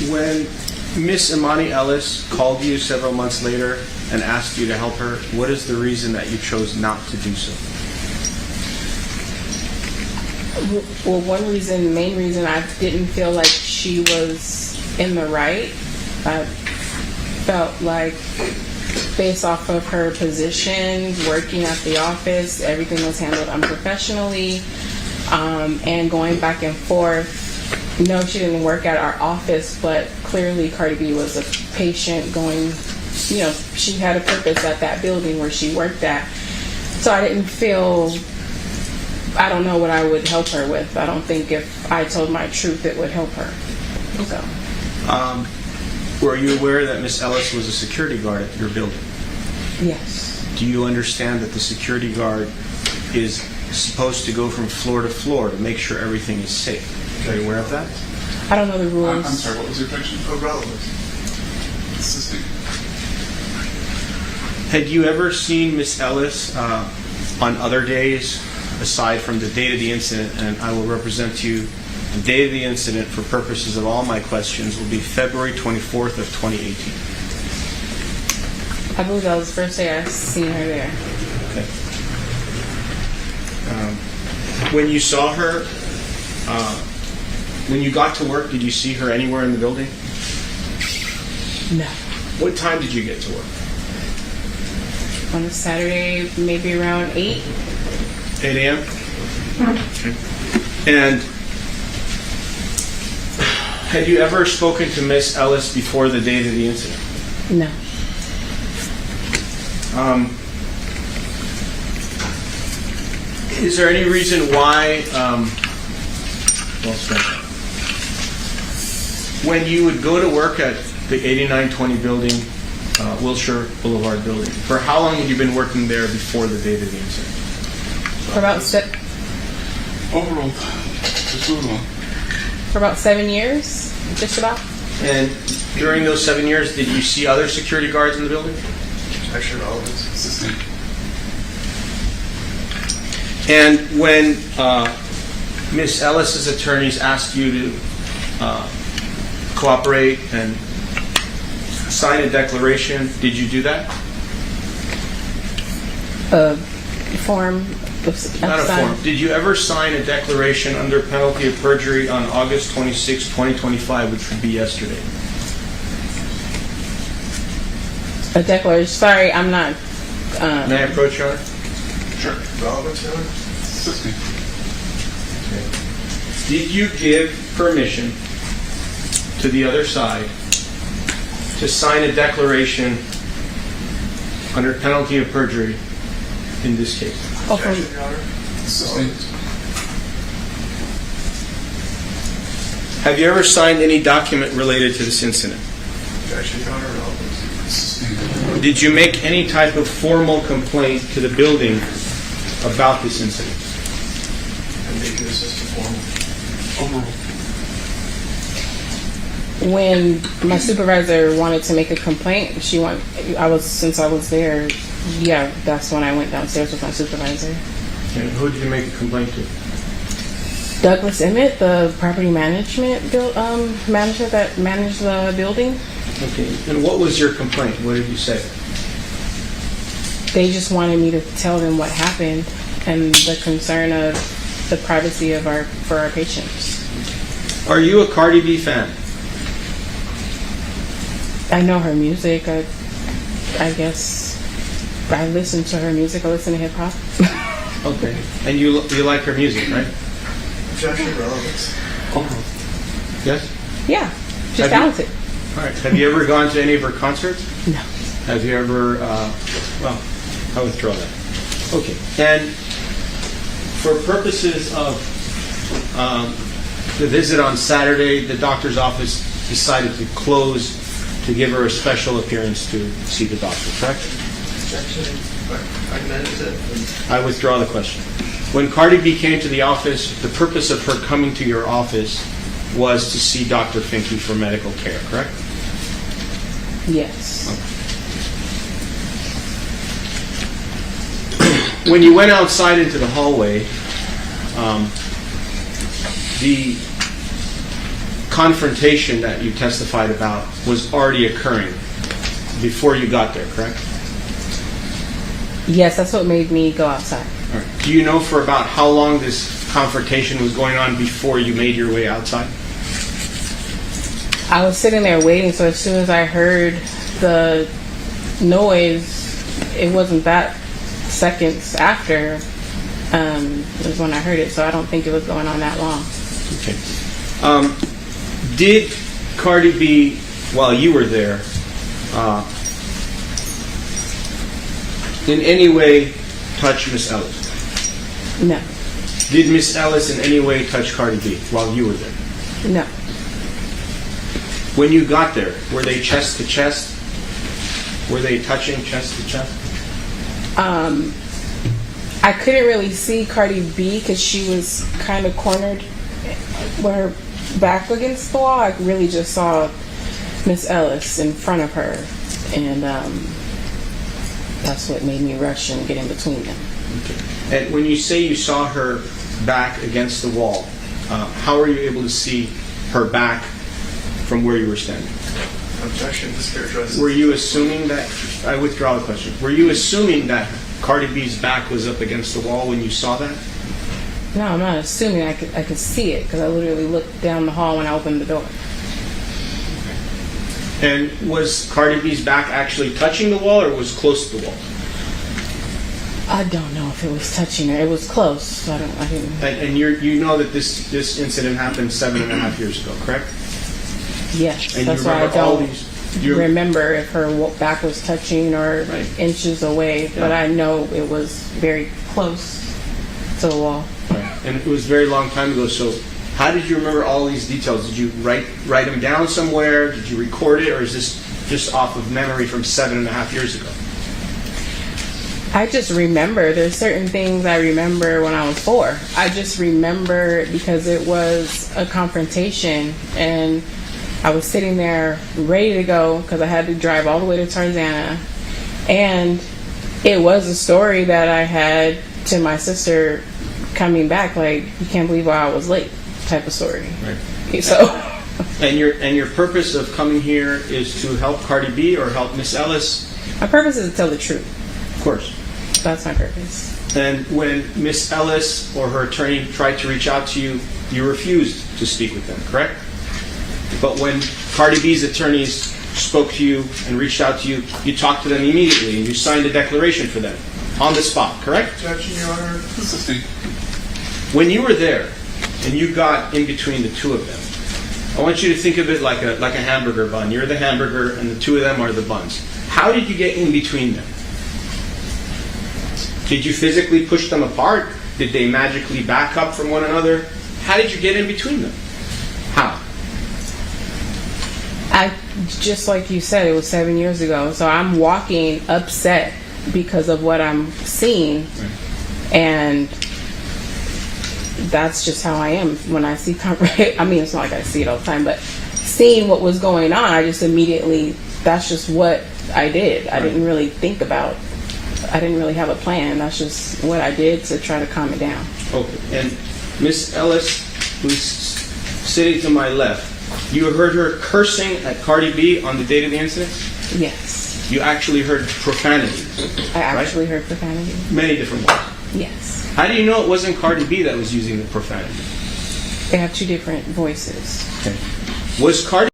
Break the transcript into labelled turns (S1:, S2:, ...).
S1: When Miss Emani Ellis called you several months later and asked you to help her, what is the reason that you chose not to do so?
S2: Well, main reason, I didn't feel like she was in the right. I felt like, based off of her position, working at the office, everything was handled unprofessionally, and going back and forth. No, she didn't work at our office, but clearly Cardi B was a patient going, she had a purpose at that building where she worked at. So I didn't feel, I don't know what I would help her with. I don't think if I told my truth it would help her. So.
S1: Were you aware that Miss Ellis was a security guard at your building?
S2: Yes.
S1: Do you understand that the security guard is supposed to go from floor to floor to make sure everything is safe? Are you aware of that?
S2: I don't know the rules.
S3: I'm sorry, what was your question? Oh, relevant. Assisting.
S1: Had you ever seen Miss Ellis on other days aside from the date of the incident? And I will represent to you the date of the incident for purposes of all my questions will be February 24th of 2018.
S2: I believe that was the first day I seen her there.
S1: Okay. When you saw her, when you got to work, did you see her anywhere in the building?
S2: No.
S1: What time did you get to work?
S2: On a Saturday, maybe around 8.
S1: 8 a.m.? Okay. And had you ever spoken to Miss Ellis before the date of the incident?
S2: No.
S1: Is there any reason why, when you would go to work at the 8920 building, Wilshire Boulevard building, for how long had you been working there before the date of the incident?
S2: For about
S3: Overall, just move on.
S2: For about 7 years, just about.
S1: And during those 7 years, did you see other security guards in the building?
S3: Actually, relevant. Assisting.
S1: And when Miss Ellis's attorneys asked you to cooperate and sign a declaration, did you do that?
S2: A form.
S1: Not a form. Did you ever sign a declaration under penalty of perjury on August 26, 2025, which would be yesterday?
S2: A declaration. Sorry, I'm not.
S1: May I approach, Your Honor?
S3: Sure. Relevant, Your Honor? Assisting.
S1: Okay. Did you give permission to the other side to sign a declaration under penalty of perjury in this case?
S3: Objection, Your Honor. Assisting.
S1: Have you ever signed any document related to this incident?
S3: Objection, Your Honor. Relevant. Assisting.
S1: Did you make any type of formal complaint to the building about this incident?
S3: And make an assistant formal. Overall.
S2: When my supervisor wanted to make a complaint, since I was there, yeah, that's when I went downstairs with my supervisor.
S1: And who did you make a complaint to?
S2: Douglas Emmett, the property management manager that managed the building.
S1: Okay. And what was your complaint? What did you say?
S2: They just wanted me to tell them what happened and the concern of the privacy of for our patients.
S1: Are you a Cardi B fan?
S2: I know her music. I guess I listen to her music. I listen to hip hop.
S1: Okay. And you like her music, right?
S3: Objection, relevant.
S1: Yes?
S2: Yeah, she's
S1: Have
S2: talented.
S1: All right. Have you ever gone to any of her concerts?
S2: No.
S1: Have you ever, well, I withdraw that. Okay. And for purposes of the visit on Saturday, the doctor's office decided to close to give her a special appearance to see the doctor, correct?
S3: Objection. I meant it.
S1: I withdraw the question. When Cardi B came to the office, the purpose of her coming to your office was to see Dr. Finke for medical care, correct?
S2: Yes.
S1: Okay. When you went outside into the hallway, the confrontation that you testified about was already occurring before you got there, correct?
S2: Yes, that's what made me go outside.
S1: All right. Do you know for about how long this confrontation was going on before you made your way outside?
S2: I was sitting there waiting, so as soon as I heard the noise, it wasn't that seconds after was when I heard it, so I don't think it was going on that long.
S1: Okay. Did Cardi B, while you were there, in any way touch Miss Ellis?
S2: No.
S1: Did Miss Ellis in any way touch Cardi B while you were there?
S2: No.
S1: When you got there, were they chest to chest? Were they touching chest to chest?
S2: I couldn't really see Cardi B because she was kind of cornered with her back against the wall. I really just saw Miss Ellis in front of her, and that's what made me rush and get in between them.
S1: Okay. And when you say you saw her back against the wall, how were you able to see her back from where you were standing?
S3: Objection, mischaracterized.
S1: Were you assuming that, I withdraw the question, were you assuming that Cardi B's back was up against the wall when you saw that?
S2: No, I'm not assuming. I could see it because I literally looked down the hall when I opened the door.
S1: And was Cardi B's back actually touching the wall or was close to the wall?
S2: I don't know if it was touching her. It was close. So I didn't.
S1: And you know that this incident happened 7.5 years ago, correct?
S2: Yes,
S1: And
S2: that's
S1: you
S2: why I
S1: remember all
S2: don't remember if her back was touching or
S1: Right.
S2: inches away. But
S1: Yeah.
S2: I know it was very close to the wall.
S1: And it was a very long time ago, so how did you remember all these details? Did you write them down somewhere? Did you record it? Or is this just off of memory from 7.5 years ago?
S2: I just remember. There's certain things I remember when I was 4. I just remember because it was a confrontation and I was sitting there ready to go because I had to drive all the way to Tarzana. And it was a story that I had to my sister coming back, like, you can't believe why I was late type of story.
S1: Right.
S2: So.
S1: And your purpose of coming here is to help Cardi B or help Miss Ellis?
S2: My purpose is to tell the truth.
S1: Of course.
S2: That's my purpose.
S1: And when Miss Ellis or her attorney tried to reach out to you, you refused to speak with them, correct? But when Cardi B's attorneys spoke to you and reached out to you, you talked to them immediately and you signed a declaration for them on the spot, correct?
S3: Objection, Your Honor.
S1: When you were there and you got in between the two of them, I want you to think of it like a hamburger bun. You're the hamburger and the two of them are the buns. How did you get in between them? Did you physically push them apart? Did they magically back up from one another? How did you get in between them? How?
S2: Just like you said, it was 7 years ago. So I'm walking upset because of what I'm seeing.
S1: Right.
S2: And that's just how I am when I see I mean, it's not like I see it all the time, but seeing what was going on, I just immediately, that's just what I did. I didn't really think about, I didn't really have a plan. That's just what I did to try to calm it down.
S1: Okay. And Miss Ellis, who's sitting to my left, you heard her cursing at Cardi B on the date of the incident?
S2: Yes.
S1: You actually heard profanity.
S2: I actually heard profanity.
S1: Many different ones.
S2: Yes.
S1: How do you know it wasn't Cardi B that was using the profanity?
S2: They have two different voices.
S1: Okay. Was Cardi